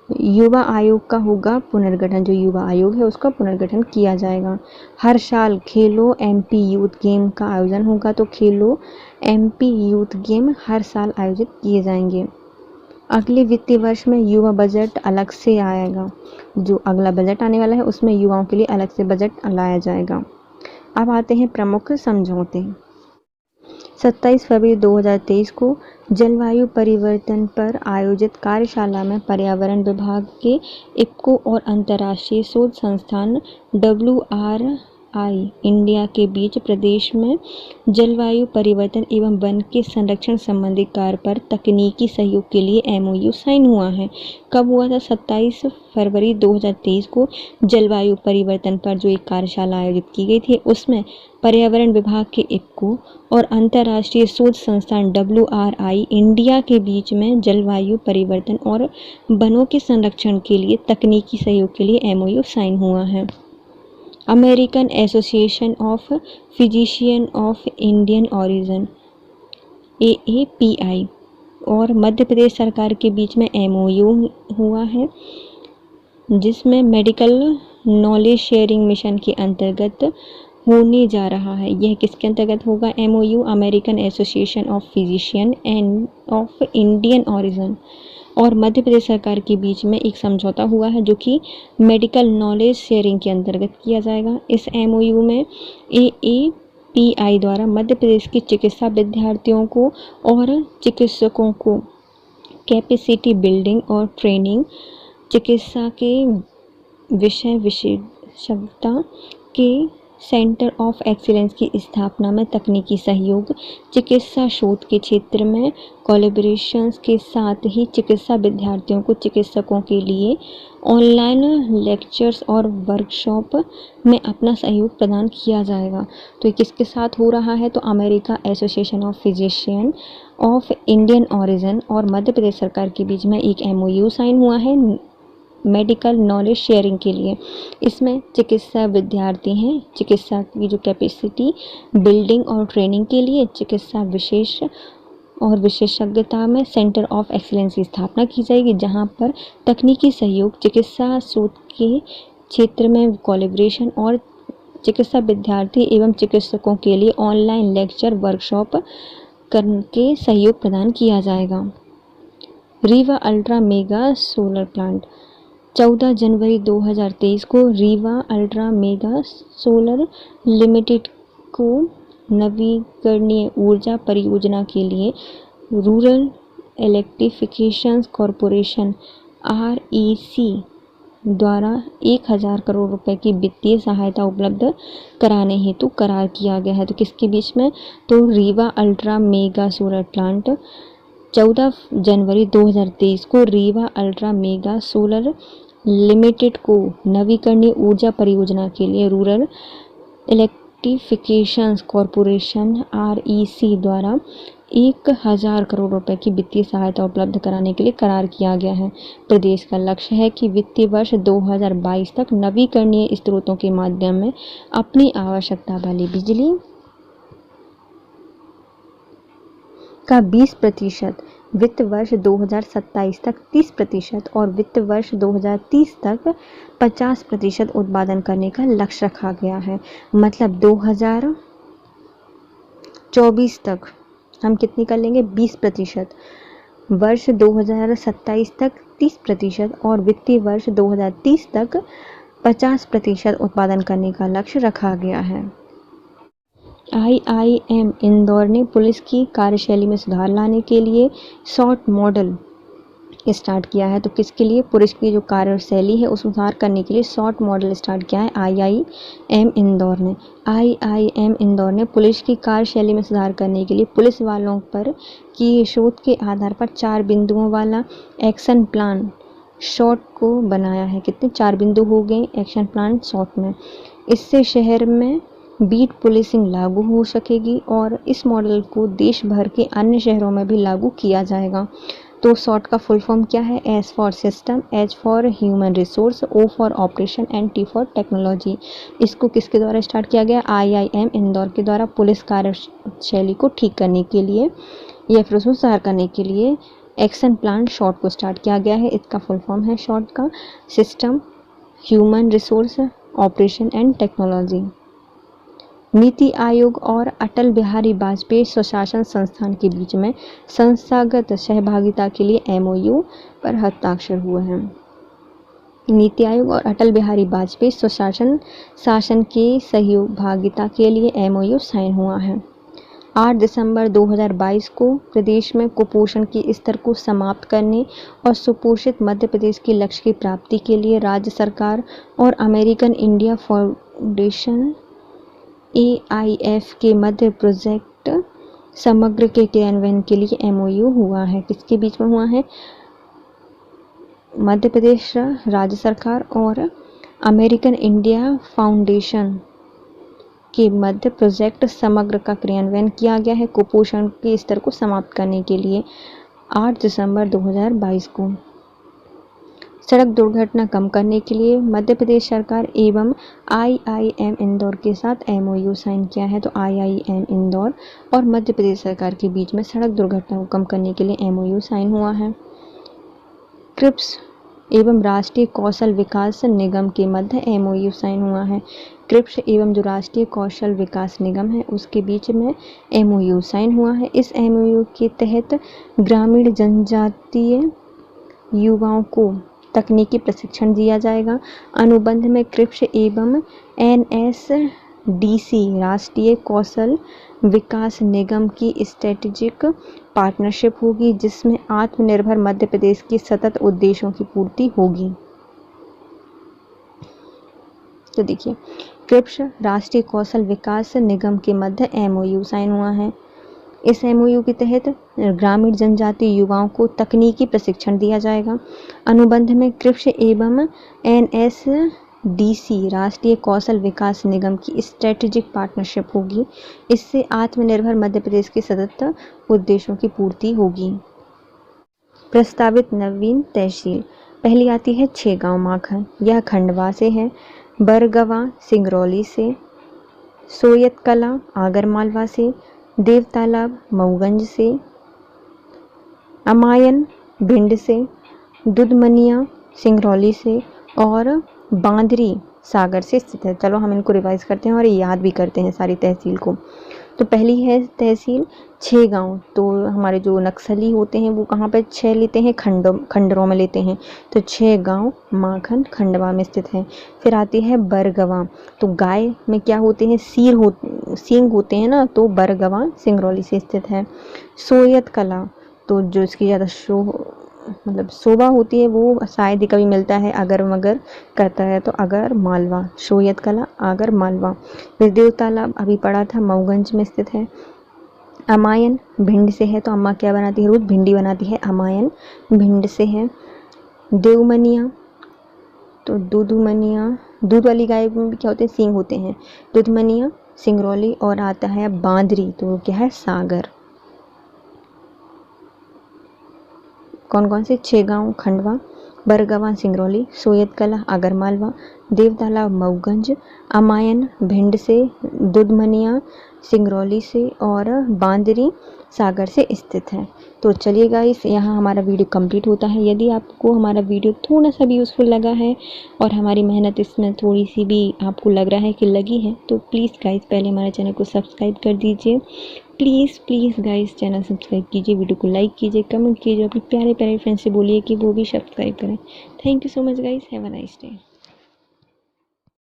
A: युवा आयोग का होगा पुनर्गठन, जो युवा आयोग है उसका पुनर्गठन किया जाएगा। हर साल खेलो एमपी यूथ गेम का आयोजन होगा। तो खेलो एमपी यूथ गेम हर साल आयोजित किए जाएंगे। अगले वित्तीय वर्ष में युवा बजट अलग से आएगा। जो अगला बजट आने वाला है उसमें युवाओं के लिए अलग से बजट लाया जाएगा। अब आते हैं प्रमुख समझौते। 27 फरवरी 2023 को जलवायु परिवर्तन पर आयोजित कार्यशाला में पर्यावरण विभाग के इफ्को और अंतर्राष्ट्रीय शोध संस्थान WRI इंडिया के बीच प्रदेश में जलवायु परिवर्तन एवं वन के संरक्षण संबंधी कार्य पर तकनीकी सहयोग के लिए MOU साइन हुआ है। कब हुआ था, 27 फरवरी 2023 को जलवायु परिवर्तन पर जो एक कार्यशाला आयोजित की गई थी उसमें पर्यावरण विभाग के इफ्को और अंतर्राष्ट्रीय शोध संस्थान WRI इंडिया के बीच में जलवायु परिवर्तन और वनों के संरक्षण के लिए तकनीकी सहयोग के लिए MOU साइन हुआ है। American association of physician of Indian origin AAPI और मध्य प्रदेश सरकार के बीच में MOU हुआ है, जिसमें मेडिकल नॉलेज शेयरिंग मिशन के अंतर्गत होने जा रहा है। यह किसके अंतर्गत होगा? MOU American association of physician end of Indian origin और मध्य प्रदेश सरकार के बीच में एक समझौता हुआ है जो कि मेडिकल नॉलेज शेयरिंग के अंतर्गत किया जाएगा। इस MOU में AAPI द्वारा मध्य प्रदेश के चिकित्सा विद्यार्थियों को और चिकित्सकों को कैपेसिटी बिल्डिंग और ट्रेनिंग, चिकित्सा के विषय विशेषज्ञता के सेंटर ऑफ एक्सीलेंस की स्थापना में तकनीकी सहयोग, चिकित्सा शोध के क्षेत्र में कोलैबोरेशंस के साथ ही चिकित्सा विद्यार्थियों को चिकित्सकों के लिए ऑनलाइन लेक्चर्स और वर्कशॉप में अपना सहयोग प्रदान किया जाएगा। तो ये किसके साथ हो रहा है? तो America association of physician of Indian origin और मध्य प्रदेश सरकार के बीच में एक MOU साइन हुआ है मेडिकल नॉलेज शेयरिंग के लिए। इसमें चिकित्सा विद्यार्थी हैं, चिकित्सा की जो कैपेसिटी बिल्डिंग और ट्रेनिंग के लिए चिकित्सा विशेष और विशेषज्ञता में सेंटर ऑफ एक्सीलेंस की स्थापना की जाएगी, जहां पर तकनीकी सहयोग, चिकित्सा शोध के क्षेत्र में कोलैबोरेशन और चिकित्सा विद्यार्थी एवं चिकित्सकों के लिए ऑनलाइन लेक्चर वर्कशॉप करके सहयोग प्रदान किया जाएगा। Rewa ultra mega solar plant 14 जनवरी 2023 को Rewa ultra mega solar limited को नवीकरणीय ऊर्जा परियोजना के लिए रूरल इलेक्ट्रिफिकेशन कॉरपोरेशन REC द्वारा 1000 करोड़ रुपए की वित्तीय सहायता उपलब्ध कराने हेतु करार किया गया है। तो किसके बीच में? तो Rewa ultra mega solar plant 14 जनवरी 2023 को Rewa ultra mega solar limited को नवीकरणीय ऊर्जा परियोजना के लिए रूरल इलेक्ट्रिफिकेशन कॉरपोरेशन REC द्वारा 1000 करोड़ रुपए की वित्तीय सहायता उपलब्ध कराने के लिए करार किया गया है। प्रदेश का लक्ष्य है कि वित्तीय वर्ष 2022 तक नवीकरणीय स्रोतों के माध्यम में अपनी आवश्यकता वाली बिजली का 20%, वित्त वर्ष 2027 तक 30% और वित्त वर्ष 2030 तक 50% उत्पादन करने का लक्ष्य रखा गया है। मतलब 2024 तक हम कितनी कर लेंगे? 20%, वर्ष 2027 तक 30% और वित्तीय वर्ष 2030 तक 50% उत्पादन करने का लक्ष्य रखा गया है। IIM इंदौर ने पुलिस की कार्यशैली में सुधार लाने के लिए शॉर्ट मॉडल स्टार्ट किया है। तो किसके लिए? पुलिस की जो कार्यशैली है उस सुधार करने के लिए शॉर्ट मॉडल स्टार्ट किया है IIM इंदौर ने। IIM इंदौर ने पुलिस की कार्यशैली में सुधार करने के लिए पुलिस वालों पर किए शोध के आधार पर 4 बिंदुओं वाला एक्शन प्लान शॉर्ट को बनाया है। कितने? 4 बिंदु हो गए एक्शन प्लान शॉर्ट में। इससे शहर में बीट पुलिसिंग लागू हो सकेगी और इस मॉडल को देश भर के अन्य शहरों में भी लागू किया जाएगा। तो शॉर्ट का फुल फॉर्म क्या है? S for system, H for human resource, O for operation and T for technology. इसको किसके द्वारा स्टार्ट किया गया? IIM इंदौर के द्वारा पुलिस कार्यशैली को ठीक करने के लिए या फिर उसमें सुधार करने के लिए एक्शन प्लान शॉर्ट को स्टार्ट किया गया है। इसका फुल फॉर्म है शॉर्ट का system, human resource, operation and technology. NITI Aayog और अटल बिहारी वाजपेयी स्वशासन संस्थान के बीच में संस्थागत सहभागिता के लिए MOU पर हस्ताक्षर हुए हैं। नीति आयोग और अटल बिहारी वाजपेयी स्वशासन के सहभागिता के लिए MOU साइन हुआ है। 8 दिसंबर 2022 को प्रदेश में कुपोषण के स्तर को समाप्त करने और सुपोषित मध्य प्रदेश के लक्ष्य की प्राप्ति के लिए राज्य सरकार और अमेरिकन इंडिया फाउंडेशन AIF के मध्य प्रोजेक्ट समग्र के क्रियान्वयन के लिए MOU हुआ है। किसके बीच में हुआ है? मध्य प्रदेश राज्य सरकार और अमेरिकन इंडिया फाउंडेशन के मध्य प्रोजेक्ट समग्र का क्रियान्वयन किया गया है कुपोषण के स्तर को समाप्त करने के लिए 8 दिसंबर 2022 को। सड़क दुर्घटना कम करने के लिए मध्य प्रदेश सरकार एवं IIM इंदौर के साथ MOU साइन किया है। तो IIM इंदौर और मध्य प्रदेश सरकार के बीच में सड़क दुर्घटना को कम करने के लिए MOU साइन हुआ है। क्रिप्स एवं राष्ट्रीय कौशल विकास निगम के मध्य MOU साइन हुआ है। क्रिप्स एवं जो राष्ट्रीय कौशल विकास निगम है उसके बीच में MOU साइन हुआ है। इस MOU के तहत ग्रामीण जनजातीय युवाओं को तकनीकी प्रशिक्षण दिया जाएगा। अनुबंध में क्रिप्स एवं NSDC राष्ट्रीय कौशल विकास निगम की स्ट्रेटेजिक पार्टनरशिप होगी, जिसमें आत्मनिर्भर मध्य प्रदेश के सतत उद्देश्यों की पूर्ति होगी। तो देखिए, क्रिप्स राष्ट्रीय कौशल विकास निगम के मध्य MOU साइन हुआ है। इस MOU के तहत ग्रामीण जनजातीय युवाओं को तकनीकी प्रशिक्षण दिया जाएगा। अनुबंध में क्रिप्स एवं NSDC राष्ट्रीय कौशल विकास निगम की स्ट्रेटेजिक पार्टनरशिप होगी। इससे आत्मनिर्भर मध्य प्रदेश के सतत उद्देश्यों की पूर्ति होगी। प्रस्तावित नवीन तहसील, पहली आती है छेगांव माखन, यह खंडवा से है। बरगवा सिंगरौली से, सोयतकला आगरमालवा से, देवतालाब मऊगंज से, अमायन भिंड से, दुधमनिया सिंगरौली से और बांदरी सागर से स्थित है। चलो हम इनको रिवाइज करते हैं और याद भी करते हैं सारी तहसील को। तो पहली है तहसील छेगांव। तो हमारे जो नक्सली होते हैं वो कहाँ पर छह लेते हैं, खंडरों में लेते हैं। तो छेगांव माखन खंडवा में स्थित है। फिर आती है बरगवा। तो गाय में क्या होते हैं, सींग होते हैं ना, तो बरगवा सिंगरौली से स्थित है। सोयत कला, तो जो इसकी ज़्यादा शोभा होती है वो शायद ही कभी मिलता है, अगर मगर करता है तो अगर मालवा, सोयत कला आगर मालवा। फिर देवतालाब अभी पढ़ा था, मऊगंज में स्थित है। अमायन भिंड से है, तो अम्मा क्या बनाती है, रोज भिंडी बनाती है। अमायन भिंड से है। देवमनिया, तो दूधमनिया, दूध वाली गाय में भी क्या होते हैं, सींग होते हैं। दूधमनिया सिंगरौली। और आता है बांदरी, तो वो क्या है, सागर। कौन कौन से, छेगांव खंडवा, बरगवा सिंगरौली, सोयतकला आगरमालवा, देवतालाब मऊगंज, अमायन भिंड से, दुधमनिया सिंगरौली से और बांदरी सागर से स्थित है। तो चलिए गाइस, यहाँ हमारा वीडियो कंप्लीट होता है। यदि आपको हमारा वीडियो थोड़ा सा भी यूज़फुल लगा है और हमारी मेहनत इसमें थोड़ी सी भी आपको लग रहा है कि लगी है, तो प्लीज़ गाइस पहले हमारे चैनल को सब्सक्राइब कर दीजिए। प्लीज़ गाइस चैनल सब्सक्राइब कीजिए, वीडियो को लाइक कीजिए, कमेंट कीजिए, अपने प्यारे प्यारे फ्रेंड्स से बोलिए कि वो भी सब्सक्राइब करें। Thank you so much guys, have a nice day.